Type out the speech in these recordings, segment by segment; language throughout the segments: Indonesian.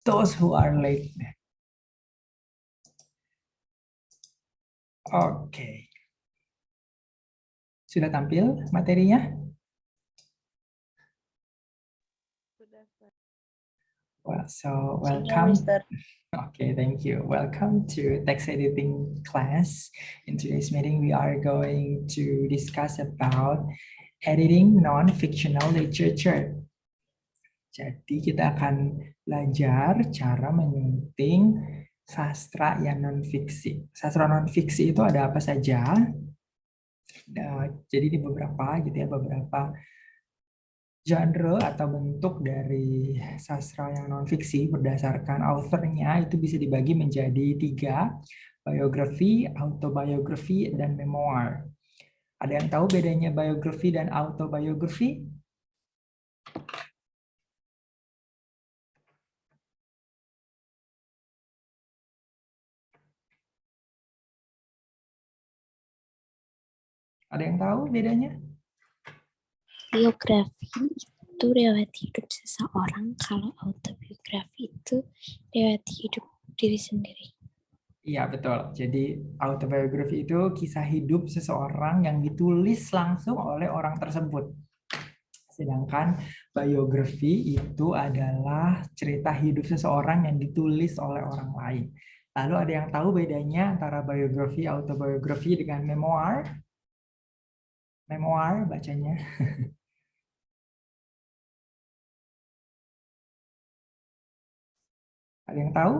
those who are late. Oke. Sudah tampil materinya? Well, so welcome. Okay, thank you. Welcome to text editing class. In today's meeting, we are going to discuss about editing non-fictional literature. Jadi kita akan belajar cara menyunting sastra yang non-fiksi. Sastra non-fiksi itu ada apa saja? Jadi di beberapa genre atau bentuk dari sastra yang non-fiksi berdasarkan authornya itu bisa dibagi menjadi 3, biografi, autobiografi, dan memoir. Ada yang tahu bedanya biografi dan autobiografi? Ada yang tahu bedanya? Biografi itu riwayat hidup seseorang, kalau autobiografi itu riwayat hidup diri sendiri. Iya, betul. Jadi autobiografi itu kisah hidup seseorang yang ditulis langsung oleh orang tersebut. Sedangkan biografi itu adalah cerita hidup seseorang yang ditulis oleh orang lain. Lalu ada yang tahu bedanya antara biografi, autobiografi dengan memoir? Memoir bacanya. Ada yang tahu?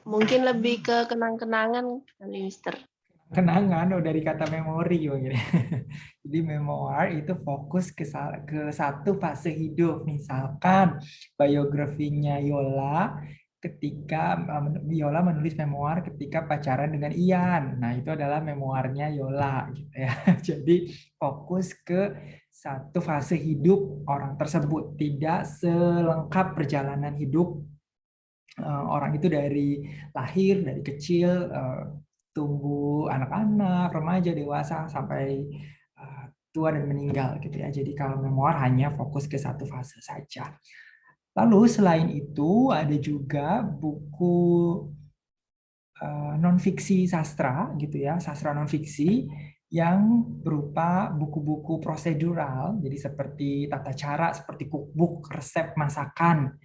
Mungkin lebih ke kenang-kenangan kali, Mister. Kenangan dari kata memori mungkin. Jadi memoir itu fokus ke satu fase hidup. Misalkan biografinya Yola ketika Yola menulis memoir ketika pacaran dengan Ian. Nah, itu adalah memoirnya Yola gitu ya. Jadi fokus ke satu fase hidup orang tersebut, tidak selengkap perjalanan hidup orang itu dari lahir, dari kecil, tumbuh anak-anak, remaja, dewasa, sampai tua dan meninggal gitu ya. Jadi kalau memoir hanya fokus ke satu fase saja. Lalu selain itu ada juga buku non-fiksi sastra gitu ya, sastra non-fiksi yang berupa buku-buku prosedural, jadi seperti tata cara, seperti cookbook, resep masakan,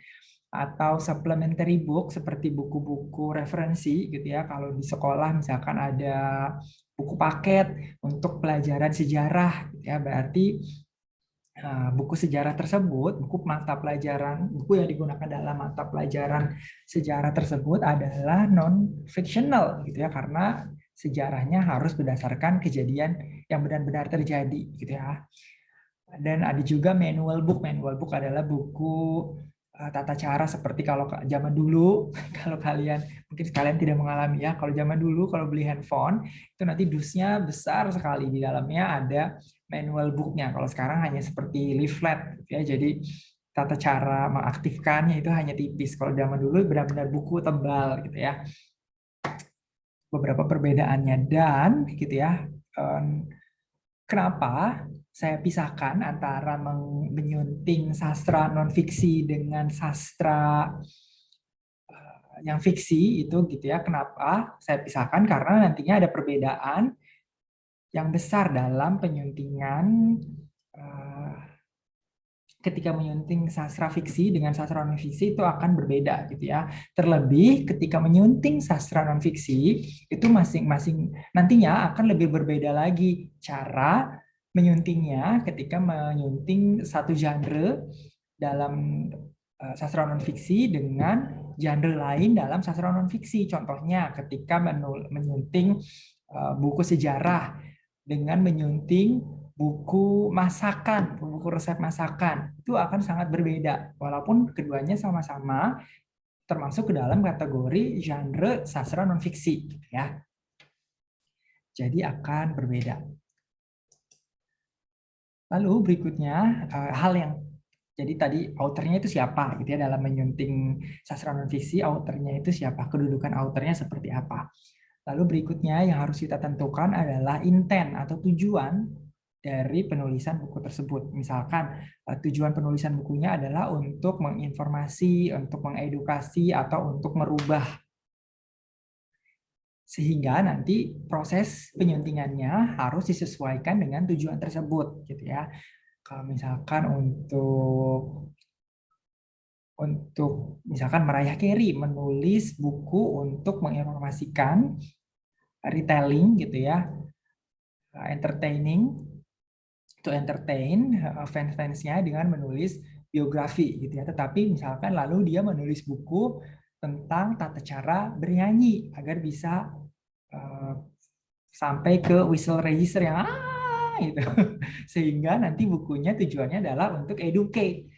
atau supplementary book seperti buku-buku referensi gitu ya. Kalau di sekolah misalkan ada buku paket untuk pelajaran sejarah gitu ya, berarti buku sejarah tersebut, buku mata pelajaran, buku yang digunakan dalam mata pelajaran sejarah tersebut adalah non-fictional gitu ya, karena sejarahnya harus berdasarkan kejadian yang benar-benar terjadi gitu ya. Dan ada juga manual book. Manual book adalah buku tata cara seperti kalau zaman dulu, kalau kalian mungkin sekalian tidak mengalami ya, kalau zaman dulu kalau beli handphone itu nanti dusnya besar sekali, di dalamnya ada manual booknya. Kalau sekarang hanya seperti leaflet ya, jadi tata cara mengaktifkannya itu hanya tipis. Kalau zaman dulu benar-benar buku tebal gitu ya. Beberapa perbedaannya dan gitu ya. Kenapa saya pisahkan antara menyunting sastra non-fiksi dengan sastra yang fiksi itu gitu ya. Kenapa saya pisahkan? Karena nantinya ada perbedaan yang besar dalam penyuntingan ketika menyunting sastra fiksi dengan sastra non-fiksi itu akan berbeda gitu ya. Terlebih ketika menyunting sastra non-fiksi itu masing-masing nantinya akan lebih berbeda lagi cara menyuntingnya ketika menyunting satu genre dalam sastra non-fiksi dengan genre lain dalam sastra non-fiksi. Contohnya ketika menyunting buku sejarah dengan menyunting buku masakan, buku resep masakan, itu akan sangat berbeda. Walaupun keduanya sama-sama termasuk ke dalam kategori genre sastra non-fiksi. Ya. Jadi akan berbeda. Lalu berikutnya, hal yang jadi tadi authornya itu siapa gitu ya, dalam menyunting sastra non-fiksi, authornya itu siapa, kedudukan authornya seperti apa. Lalu berikutnya yang harus kita tentukan adalah intent atau tujuan dari penulisan buku tersebut. Misalkan tujuan penulisan bukunya adalah untuk menginformasi, untuk mengedukasi, atau untuk merubah. Sehingga nanti proses penyuntingannya harus disesuaikan dengan tujuan tersebut, gitu ya. Kalau misalkan untuk misalkan Mariah Carey menulis buku untuk menginformasikan, retelling gitu ya, entertaining, to entertain fans-fansnya dengan menulis biografi gitu ya. Tetapi misalkan lalu dia menulis buku tentang tata cara bernyanyi agar bisa sampai ke whistle register yang gitu. Sehingga nanti bukunya tujuannya adalah untuk educate.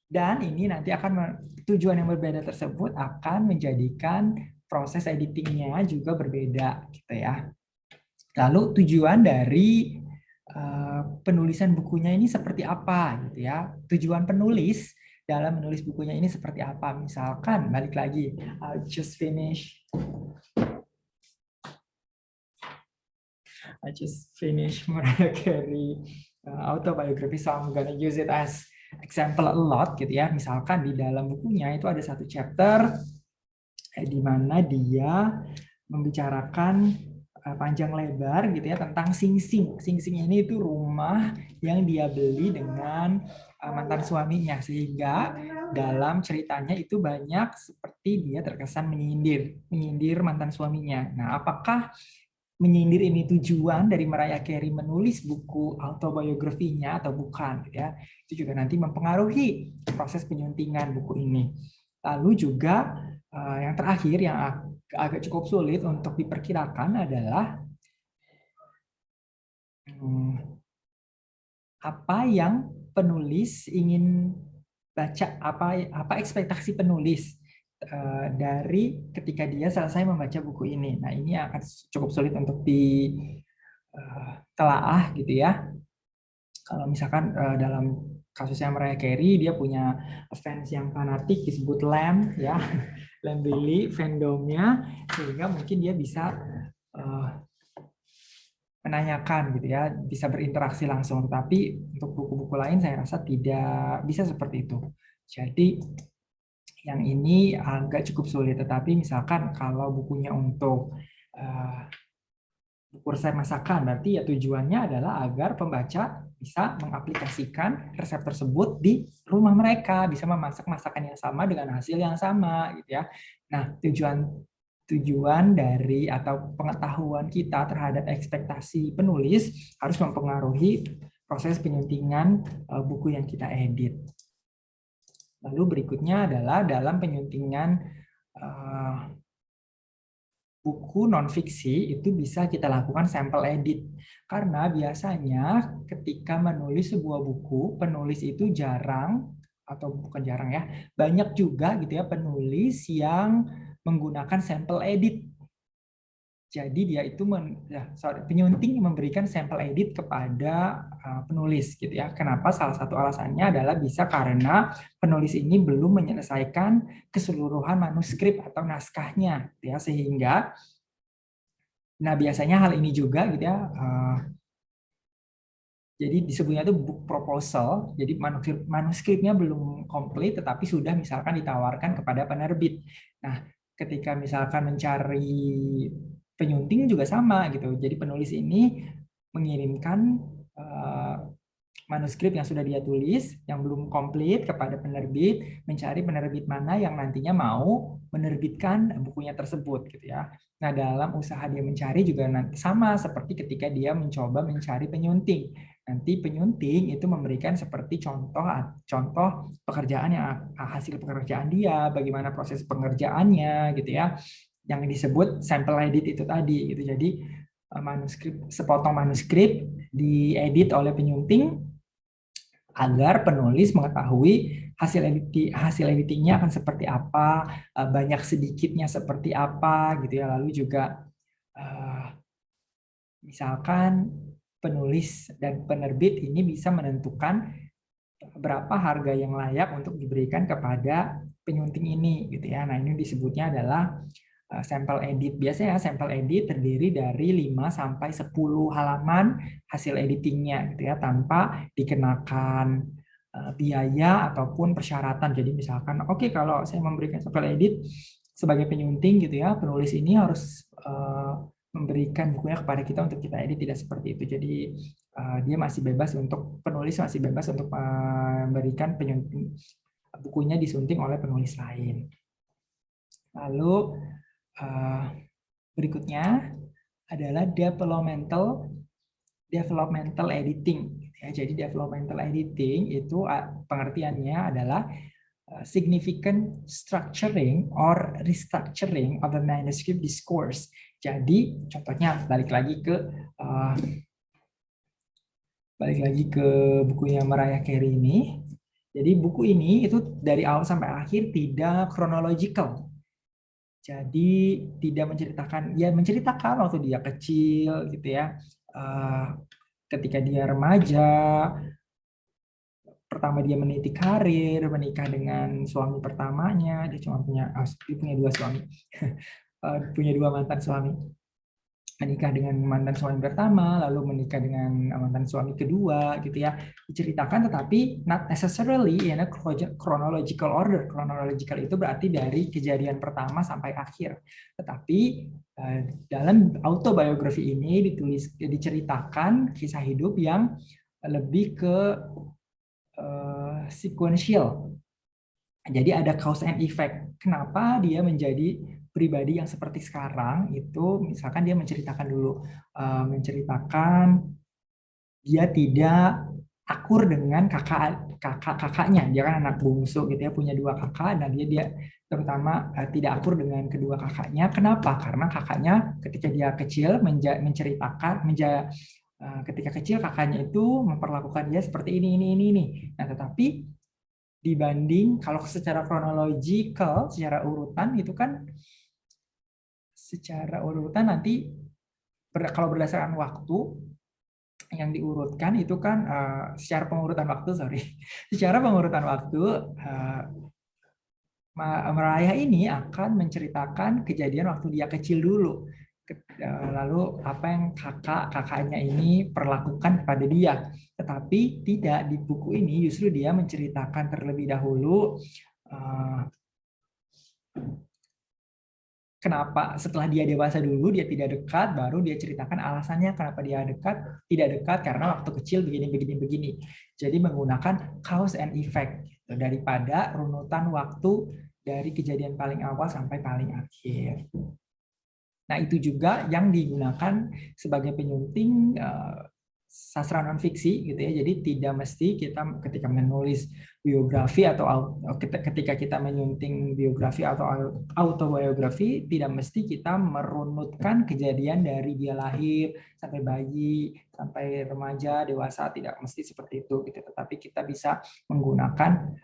Dan ini nanti akan tujuan yang berbeda tersebut akan menjadikan proses editingnya juga berbeda gitu ya. Lalu tujuan dari penulisan bukunya ini seperti apa gitu ya. Tujuan penulis dalam menulis bukunya ini seperti apa. Misalkan balik lagi, I just finish Mariah Carey autobiography, so I'm gonna use it as example a lot gitu ya. Misalkan di dalam bukunya itu ada satu chapter di mana dia membicarakan panjang lebar gitu ya tentang Sing Sing. Sing Sing ini itu rumah yang dia beli dengan mantan suaminya, sehingga dalam ceritanya itu banyak seperti dia terkesan menyindir mantan suaminya. Nah, apakah menyindir ini tujuan dari Mariah Carey menulis buku autobiografinya atau bukan gitu ya. Itu juga nanti mempengaruhi proses penyuntingan buku ini. Lalu juga yang terakhir yang agak cukup sulit untuk diperkirakan adalah apa yang penulis ingin baca, apa ekspektasi penulis dari ketika dia selesai membaca buku ini. Nah, ini akan cukup sulit untuk ditelaah gitu ya. Kalau misalkan dalam kasusnya Mariah Carey, dia punya fans yang fanatik disebut Lamb ya, Lamb Billy fandomnya, sehingga mungkin dia bisa menanyakan gitu ya, bisa berinteraksi langsung. Tapi untuk buku-buku lain saya rasa tidak bisa seperti itu. Jadi yang ini agak cukup sulit, tetapi misalkan kalau bukunya untuk buku resep masakan, berarti ya tujuannya adalah agar pembaca bisa mengaplikasikan resep tersebut di rumah mereka, bisa memasak masakan yang sama dengan hasil yang sama gitu ya. Nah, tujuan dari atau pengetahuan kita terhadap ekspektasi penulis harus mempengaruhi proses penyuntingan buku yang kita edit. Lalu berikutnya adalah dalam penyuntingan buku non-fiksi itu bisa kita lakukan sampel edit. Karena biasanya ketika menulis sebuah buku, penulis itu jarang, atau bukan jarang ya, banyak juga gitu ya penulis yang menggunakan sampel edit. Jadi dia itu penyunting memberikan sampel edit kepada penulis gitu ya. Kenapa? Salah satu alasannya adalah bisa karena penulis ini belum menyelesaikan keseluruhan manuskrip atau naskahnya gitu ya, sehingga biasanya hal ini juga gitu ya. Jadi disebutnya itu book proposal. Jadi manuskripnya belum komplit tetapi sudah misalkan ditawarkan kepada penerbit. Nah, ketika misalkan mencari penyunting juga sama gitu. Jadi penulis ini mengirimkan manuskrip yang sudah dia tulis yang belum komplit kepada penerbit, mencari penerbit mana yang nantinya mau menerbitkan bukunya tersebut gitu ya. Nah, dalam usaha dia mencari juga nanti sama seperti ketika dia mencoba mencari penyunting. Nanti penyunting itu memberikan seperti contoh pekerjaan yang hasil pekerjaan dia, bagaimana proses pengerjaannya gitu ya. Yang disebut sampel edit itu tadi gitu. Jadi sepotong manuskrip diedit oleh penyunting agar penulis mengetahui hasil editingnya akan seperti apa, banyak sedikitnya seperti apa gitu ya. Lalu juga misalkan penulis dan penerbit ini bisa menentukan berapa harga yang layak untuk diberikan kepada penyunting ini gitu ya. Nah, ini disebutnya adalah sampel edit. Biasanya sampel edit terdiri dari 5 sampai 10 halaman hasil editingnya gitu ya, tanpa dikenakan biaya ataupun persyaratan. Jadi misalkan oke, kalau saya memberikan sampel edit sebagai penyunting gitu ya, penulis ini harus memberikan bukunya kepada kita untuk kita edit, tidak seperti itu. Jadi dia masih bebas untuk, penulis masih bebas untuk memberikan penyunting bukunya disunting oleh penulis lain. Lalu berikutnya adalah developmental editing. Ya, jadi developmental editing itu pengertiannya adalah significant structuring or restructuring of a manuscript discourse. Jadi contohnya balik lagi ke bukunya Mariah Carey ini. Jadi buku ini itu dari awal sampai akhir tidak chronological. Jadi tidak menceritakan, ya menceritakan waktu dia kecil gitu ya, ketika dia remaja, pertama dia meniti karir, menikah dengan suami pertamanya, dia punya 2 suami, punya 2 mantan suami, menikah dengan mantan suami pertama, lalu menikah dengan mantan suami kedua, gitu ya, diceritakan, tetapi not necessarily in a chronological order. Chronological itu berarti dari kejadian pertama sampai akhir, tetapi dalam autobiografi ini diceritakan kisah hidup yang lebih ke sequential. Jadi ada cause and effect. Kenapa dia menjadi pribadi yang seperti sekarang itu, misalkan dia menceritakan dulu, menceritakan dia tidak akur dengan kakaknya. Dia kan anak bungsu gitu ya, punya 2 kakak, dan dia terutama tidak akur dengan kedua kakaknya. Kenapa? Karena kakaknya ketika dia kecil menceritakan ketika kecil kakaknya itu memperlakukan dia seperti ini. Nah, tetapi dibanding kalau secara chronological, secara urutan itu kan, secara urutan nanti kalau berdasarkan waktu yang diurutkan itu kan secara pengurutan waktu, secara pengurutan waktu, Mariah ini akan menceritakan kejadian waktu dia kecil dulu, lalu apa yang kakaknya ini perlakukan kepada dia. Tetapi tidak, di buku ini justru dia menceritakan terlebih dahulu kenapa setelah dia dewasa dulu dia tidak dekat, baru dia ceritakan alasannya kenapa dia tidak dekat karena waktu kecil begini. Jadi menggunakan cause and effect daripada runutan waktu dari kejadian paling awal sampai paling akhir. Nah, itu juga yang digunakan sebagai penyunting sastra non-fiksi gitu ya. Jadi tidak mesti kita ketika menulis biografi atau ketika kita menyunting biografi atau autobiografi, tidak mesti kita merunutkan kejadian dari dia lahir sampai bayi, sampai remaja, dewasa, tidak mesti seperti itu gitu. Tetapi kita bisa menggunakan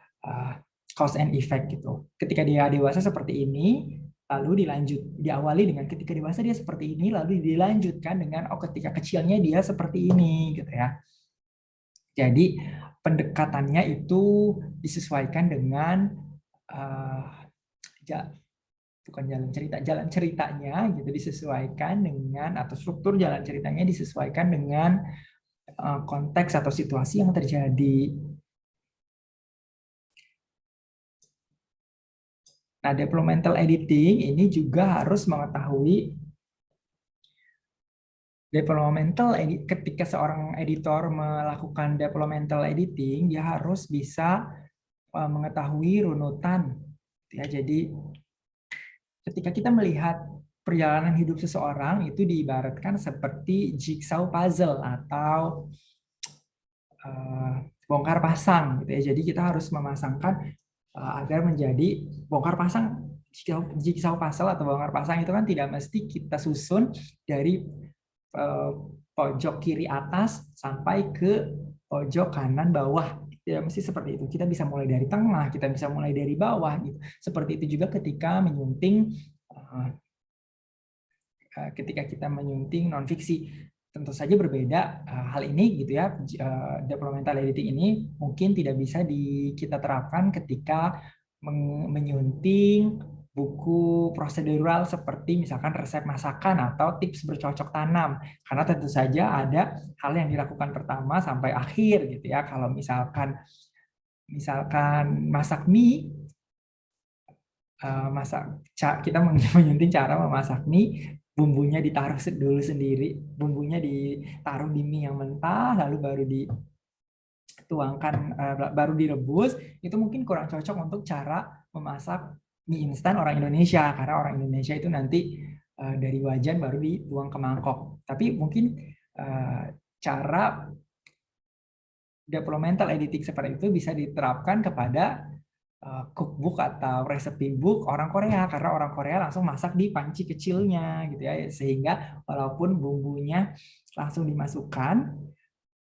cause and effect gitu. Ketika dia dewasa seperti ini, lalu diawali dengan ketika dewasa dia seperti ini, lalu dilanjutkan dengan ketika kecilnya dia seperti ini gitu ya. Jadi pendekatannya itu disesuaikan dengan jalan ceritanya gitu, disesuaikan dengan, atau struktur jalan ceritanya disesuaikan dengan konteks atau situasi yang terjadi. Nah, developmental editing ini juga harus mengetahui ketika seorang editor melakukan developmental editing, dia harus bisa mengetahui runutan. Ya, jadi ketika kita melihat perjalanan hidup seseorang itu diibaratkan seperti jigsaw puzzle atau bongkar pasang gitu ya. Jadi kita harus memasangkan agar menjadi bongkar pasang. Jigsaw puzzle atau bongkar pasang itu kan tidak mesti kita susun dari pojok kiri atas sampai ke pojok kanan bawah. Tidak mesti seperti itu. Kita bisa mulai dari tengah, kita bisa mulai dari bawah gitu. Seperti itu juga ketika menyunting non-fiksi. Tentu saja berbeda hal ini gitu ya. Developmental editing ini mungkin tidak bisa kita terapkan ketika menyunting buku prosedural seperti misalkan resep masakan atau tips bercocok tanam, karena tentu saja ada hal yang dilakukan pertama sampai akhir gitu ya. Kalau misalkan masak mie, kita menyunting cara memasak mie, bumbunya ditaruh dulu sendiri, bumbunya ditaruh di mie yang mentah, lalu baru dituangkan, baru direbus. Itu mungkin kurang cocok untuk cara memasak mie instan orang Indonesia, karena orang Indonesia itu nanti dari wajan baru dituang ke mangkok. Tapi mungkin cara developmental editing seperti itu bisa diterapkan kepada cookbook atau recipe book orang Korea, karena orang Korea langsung masak di panci kecilnya gitu ya, sehingga walaupun bumbunya langsung dimasukkan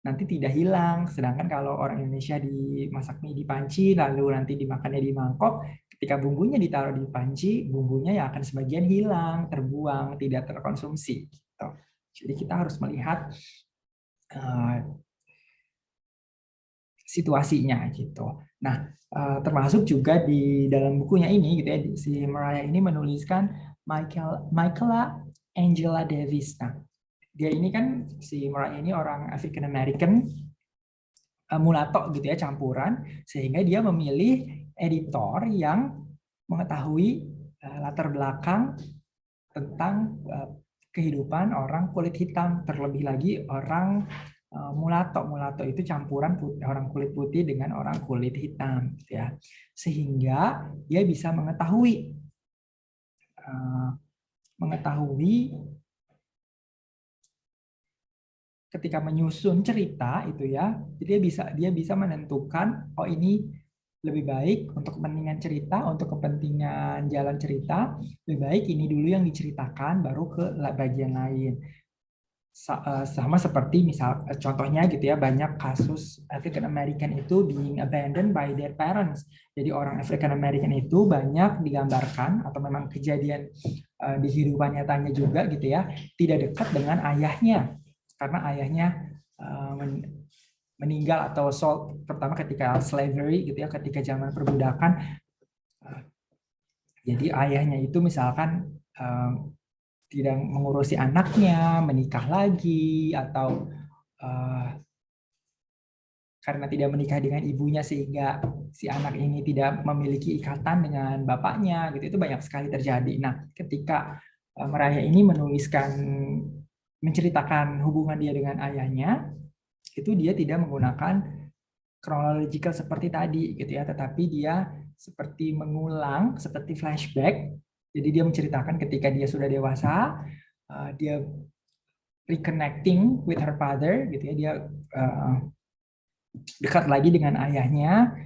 nanti tidak hilang. Sedangkan kalau orang Indonesia dimasak mie di panci lalu nanti dimakannya di mangkok, ketika bumbunya ditaruh di panci, bumbunya ya akan sebagian hilang, terbuang, tidak terkonsumsi gitu. Jadi kita harus melihat situasinya gitu. Nah, termasuk juga di dalam bukunya ini gitu ya, si Mariah ini menuliskan Michaela Angela Davis. Nah, dia ini kan, si Mariah ini orang African American, mulatto gitu ya, campuran, sehingga dia memilih editor yang mengetahui latar belakang tentang kehidupan orang kulit hitam, terlebih lagi orang mulatto. Mulatto itu campuran orang kulit putih dengan orang kulit hitam, gitu ya. Sehingga dia bisa mengetahui ketika menyusun cerita itu ya, jadi dia bisa menentukan, oh ini lebih baik untuk kepentingan cerita, untuk kepentingan jalan cerita, lebih baik ini dulu yang diceritakan, baru ke bagian lain. Sama seperti misal contohnya gitu ya, banyak kasus African American itu being abandoned by their parents. Jadi orang African American itu banyak digambarkan, atau memang kejadian di kehidupan nyatanya juga gitu ya, tidak dekat dengan ayahnya karena ayahnya meninggal atau sold, terutama ketika slavery gitu ya, ketika zaman perbudakan. Jadi ayahnya itu misalkan tidak mengurusi anaknya, menikah lagi, atau karena tidak menikah dengan ibunya sehingga si anak ini tidak memiliki ikatan dengan bapaknya, gitu. Itu banyak sekali terjadi. Nah, ketika Mariah ini menceritakan hubungan dia dengan ayahnya, itu dia tidak menggunakan chronological seperti tadi, gitu ya, tetapi dia seperti mengulang, seperti flashback. Jadi dia menceritakan ketika dia sudah dewasa, dia reconnecting with her father, gitu ya, dia dekat lagi dengan ayahnya,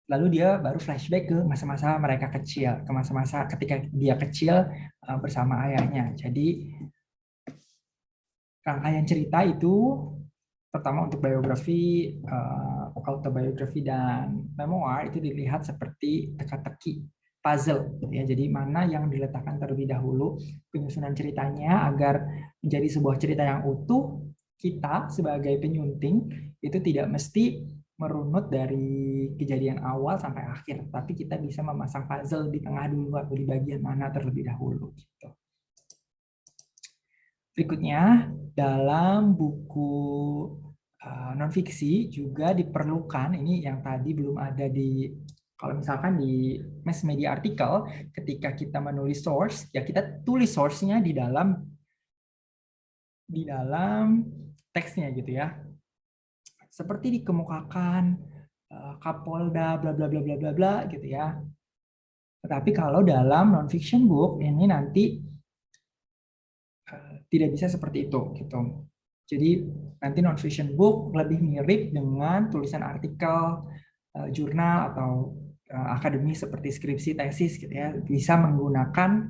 lalu dia baru flashback ke masa-masa mereka kecil, ke masa-masa ketika dia kecil bersama ayahnya. Jadi rangkaian cerita itu pertama untuk biografi, autobiografi dan memoir itu dilihat seperti teka-teki, puzzle ya. Jadi mana yang diletakkan terlebih dahulu penyusunan ceritanya agar menjadi sebuah cerita yang utuh. Kita sebagai penyunting itu tidak mesti merunut dari kejadian awal sampai akhir, tapi kita bisa memasang puzzle di tengah dulu atau di bagian mana terlebih dahulu gitu. Berikutnya, dalam buku non-fiksi juga diperlukan, ini yang tadi belum ada di, kalau misalkan di mass media artikel, ketika kita menulis source, ya kita tulis source-nya di dalam teksnya gitu ya. Seperti dikemukakan Kapolda bla bla bla bla bla bla gitu ya. Tetapi kalau dalam non-fiction book ini nanti tidak bisa seperti itu gitu. Jadi nanti non-fiction book lebih mirip dengan tulisan artikel, jurnal atau akademik seperti skripsi, tesis gitu ya. Bisa menggunakan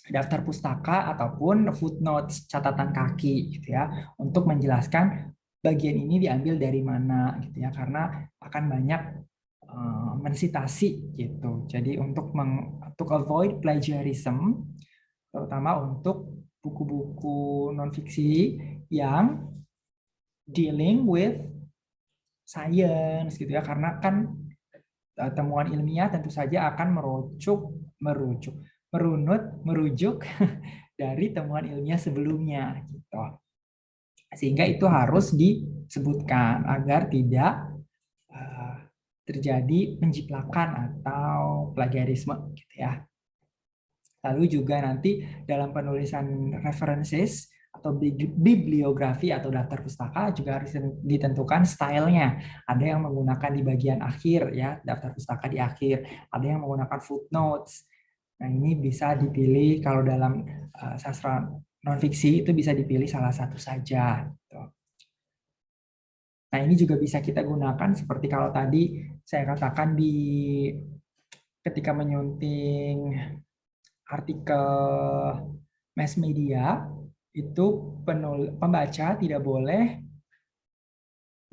daftar pustaka ataupun footnotes, catatan kaki gitu ya, untuk menjelaskan bagian ini diambil dari mana gitu ya, karena akan banyak mensitasi gitu. Jadi untuk avoid plagiarism, terutama untuk buku-buku non-fiksi yang dealing with science gitu ya, karena kan temuan ilmiah tentu saja akan merujuk dari temuan ilmiah sebelumnya gitu. Sehingga itu harus disebutkan agar tidak terjadi penjiplakan atau plagiarisme gitu ya. Lalu juga nanti dalam penulisan references atau bibliografi atau daftar pustaka juga harus ditentukan stylenya. Ada yang menggunakan di bagian akhir ya, daftar pustaka di akhir. Ada yang menggunakan footnotes. Nah ini bisa dipilih kalau dalam sastra non-fiksi itu bisa dipilih salah satu saja. Nah ini juga bisa kita gunakan seperti kalau tadi saya katakan ketika menyunting artikel mass media, itu pembaca tidak boleh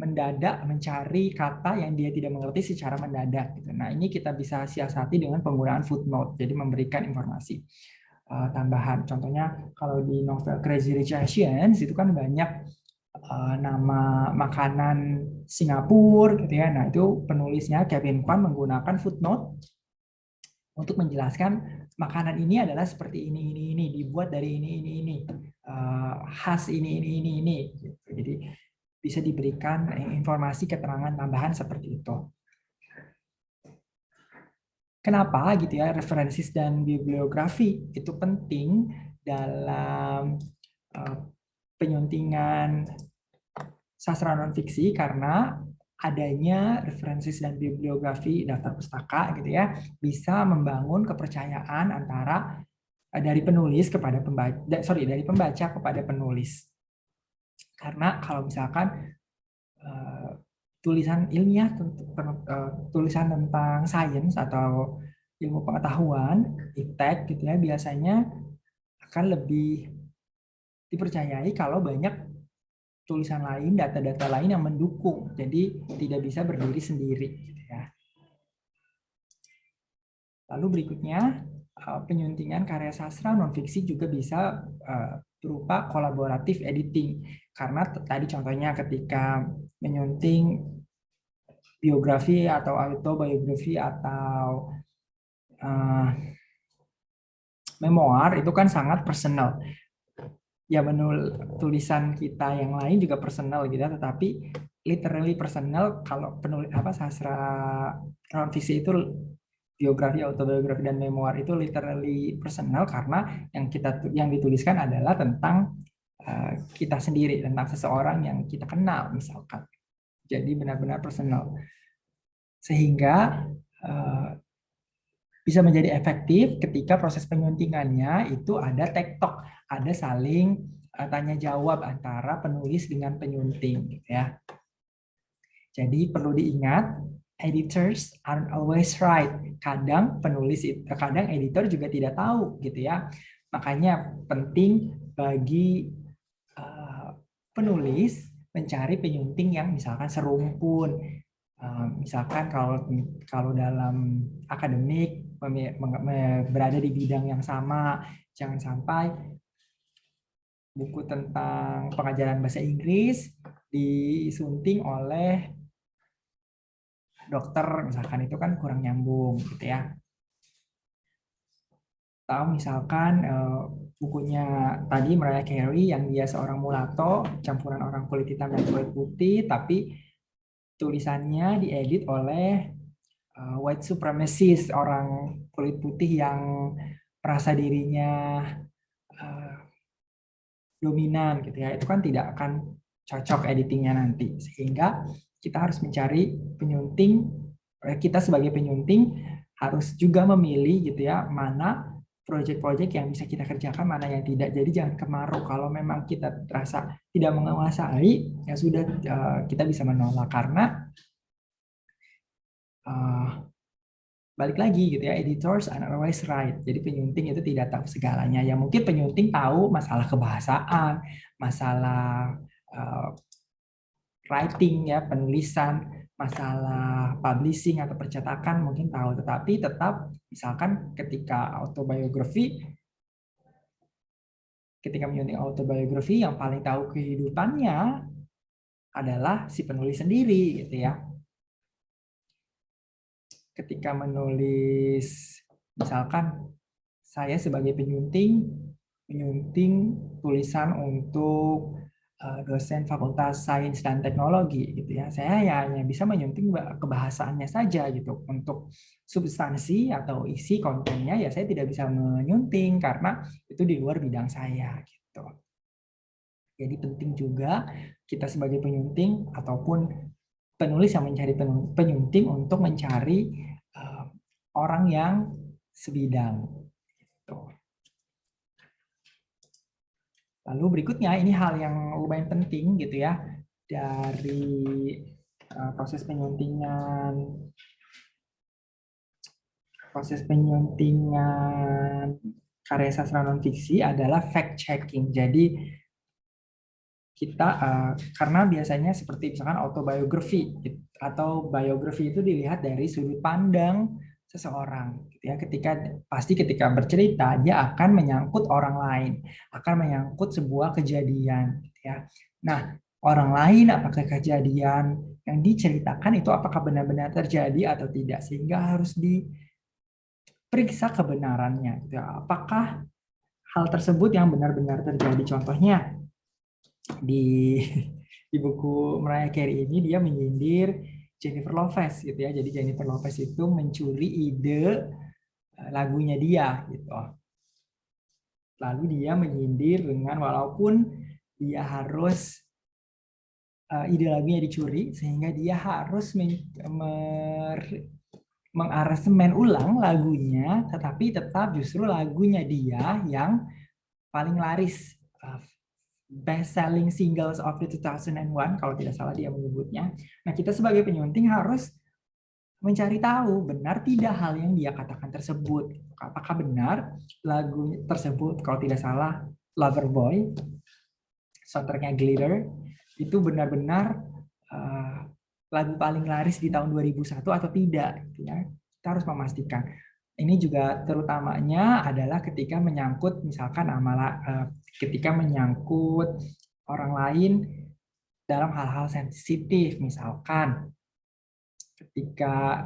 mendadak mencari kata yang dia tidak mengerti secara mendadak. Nah ini kita bisa siasati dengan penggunaan footnote, jadi memberikan informasi tambahan. Contohnya kalau di novel Crazy Rich Asians itu kan banyak nama makanan Singapura gitu ya. Nah itu penulisnya Kevin Kwan menggunakan footnote untuk menjelaskan makanan ini adalah seperti ini, dibuat dari ini, khas ini. Gitu. Jadi bisa diberikan informasi keterangan tambahan seperti itu. Kenapa gitu ya referensis dan bibliografi itu penting dalam penyuntingan sastra non-fiksi karena adanya referensis dan bibliografi daftar pustaka gitu ya bisa membangun kepercayaan antara dari penulis kepada pembaca, dari pembaca kepada penulis. Karena kalau misalkan tulisan ilmiah, tulisan tentang sains atau ilmu pengetahuan, iptek gitu ya biasanya akan lebih dipercayai kalau banyak tulisan lain, data-data lain yang mendukung. Jadi tidak bisa berdiri sendiri. Gitu ya. Lalu berikutnya, penyuntingan karya sastra non-fiksi juga bisa berupa kolaboratif editing. Karena tadi contohnya ketika menyunting biografi atau autobiografi atau memoir itu kan sangat personal. Ya tulisan kita yang lain juga personal gitu, tetapi literally personal kalau penulis sastra non fiksi itu biografi, autobiografi dan memoir itu literally personal karena yang dituliskan adalah tentang kita sendiri, tentang seseorang yang kita kenal misalkan. Jadi benar-benar personal. Sehingga bisa menjadi efektif ketika proses penyuntingannya itu ada tektok, ada saling tanya jawab antara penulis dengan penyunting gitu ya. Jadi perlu diingat, editors aren't always right. Kadang editor juga tidak tahu gitu ya. Makanya penting bagi penulis mencari penyunting yang misalkan serumpun. Misalkan kalau dalam akademik berada di bidang yang sama, jangan sampai buku tentang pengajaran bahasa Inggris disunting oleh dokter misalkan, itu kan kurang nyambung gitu ya. Tahu misalkan bukunya tadi Mariah Carey yang dia seorang mulatto, campuran orang kulit hitam dan kulit putih, tapi tulisannya diedit oleh white supremacist, orang kulit putih yang merasa dirinya dominan gitu ya, itu kan tidak akan cocok editingnya nanti. Sehingga kita harus mencari penyunting, kita sebagai penyunting harus juga memilih gitu ya, mana proyek-proyek yang bisa kita kerjakan, mana yang tidak. Jadi jangan kemarau kalau memang kita terasa tidak menguasai, ya sudah kita bisa menolak karena balik lagi gitu ya, editors are always right. Jadi penyunting itu tidak tahu segalanya. Ya mungkin penyunting tahu masalah kebahasaan, masalah writing ya, penulisan, masalah publishing atau percetakan mungkin tahu, tetapi tetap misalkan ketika menyunting autobiografi yang paling tahu kehidupannya adalah si penulis sendiri gitu ya. ketika menulis, misalkan saya sebagai penyunting tulisan untuk dosen Fakultas Sains dan Teknologi gitu ya. Saya hanya bisa menyunting kebahasaannya saja gitu. Untuk substansi atau isi kontennya ya saya tidak bisa menyunting karena itu di luar bidang saya gitu. Jadi penting juga kita sebagai penyunting ataupun penulis yang mencari penyunting untuk mencari orang yang sebidang. Gitu. Lalu berikutnya, ini hal yang lumayan penting gitu ya, dari proses penyuntingan karya sastra non-fiksi adalah fact-checking. Jadi kita, karena biasanya seperti misalkan autobiografi atau biografi itu dilihat dari sudut pandang seseorang gitu ya. Ketika bercerita dia akan menyangkut orang lain, akan menyangkut sebuah kejadian gitu ya. Nah, orang lain apakah kejadian yang diceritakan itu apakah benar-benar terjadi atau tidak, sehingga harus diperiksa kebenarannya gitu ya. Apakah hal tersebut yang benar-benar terjadi. Contohnya di buku Mariah Carey ini dia menyindir Jennifer Lopez gitu ya. Jadi Jennifer Lopez itu mencuri ide lagunya dia gitu. Lalu dia menyindir dengan walaupun dia harus ide lagunya dicuri sehingga dia harus mengaransemen ulang lagunya, tetapi tetap justru lagunya dia yang paling laris, best selling singles of the 2001 kalau tidak salah dia menyebutnya. Nah, kita sebagai penyunting harus mencari tahu benar tidak hal yang dia katakan tersebut. Apakah benar lagu tersebut, kalau tidak salah Loverboy, soundtracknya Glitter, itu benar-benar lagu paling laris di tahun 2001 atau tidak. Ya. Kita harus memastikan. Ini juga terutamanya adalah ketika menyangkut misalkan ketika menyangkut orang lain dalam hal-hal sensitif, misalkan ketika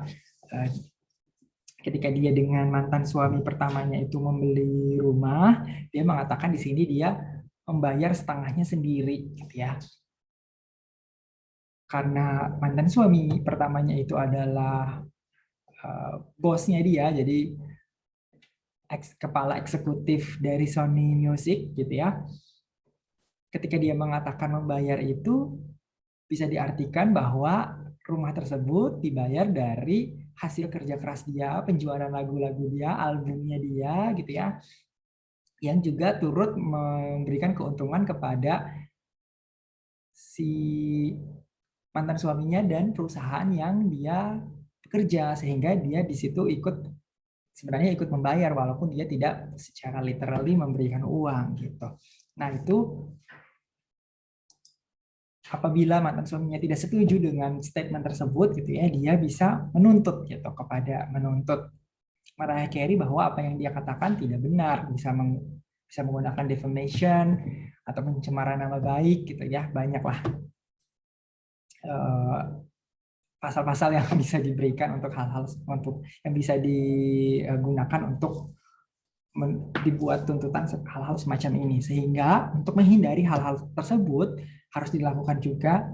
dia dengan mantan suami pertamanya itu membeli rumah, dia mengatakan di sini dia membayar setengahnya sendiri, gitu ya. Karena mantan suami pertamanya itu adalah bosnya dia, jadi kepala eksekutif dari Sony Music gitu ya. Ketika dia mengatakan membayar itu bisa diartikan bahwa rumah tersebut dibayar dari hasil kerja keras dia, penjualan lagu-lagu dia, albumnya dia gitu ya. Yang juga turut memberikan keuntungan kepada si mantan suaminya dan perusahaan yang dia bekerja, sehingga dia di situ sebenarnya ikut membayar walaupun dia tidak secara literally memberikan uang gitu. Nah, itu apabila mantan suaminya tidak setuju dengan statement tersebut gitu ya, dia bisa menuntut Mariah Carey bahwa apa yang dia katakan tidak benar, bisa menggunakan defamation atau pencemaran nama baik gitu ya, banyaklah pasal-pasal yang bisa diberikan untuk hal-hal yang bisa digunakan untuk dibuat tuntutan hal-hal semacam ini, sehingga untuk menghindari hal-hal tersebut harus dilakukan juga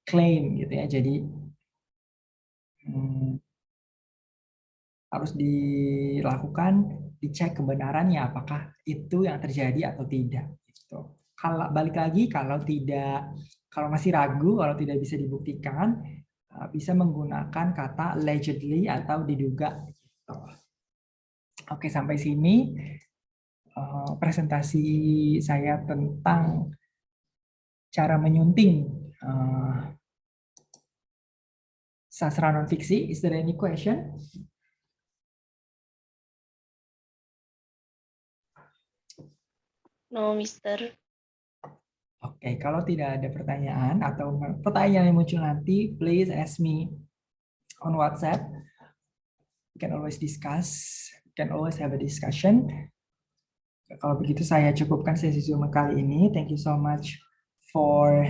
claim gitu ya. Jadi harus dicek kebenarannya apakah itu yang terjadi atau tidak gitu. Kalau balik lagi kalau masih ragu, kalau tidak bisa dibuktikan, bisa menggunakan kata allegedly atau diduga gitu. Oke, sampai sini presentasi saya tentang cara menyunting sastra non-fiksi. Is there any question? No, Mister. Oke, kalau tidak ada pertanyaan atau pertanyaan yang muncul nanti, please ask me on WhatsApp. We can always discuss, we can always have a discussion. Kalau begitu saya cukupkan sesi Zoom kali ini. Thank you so much for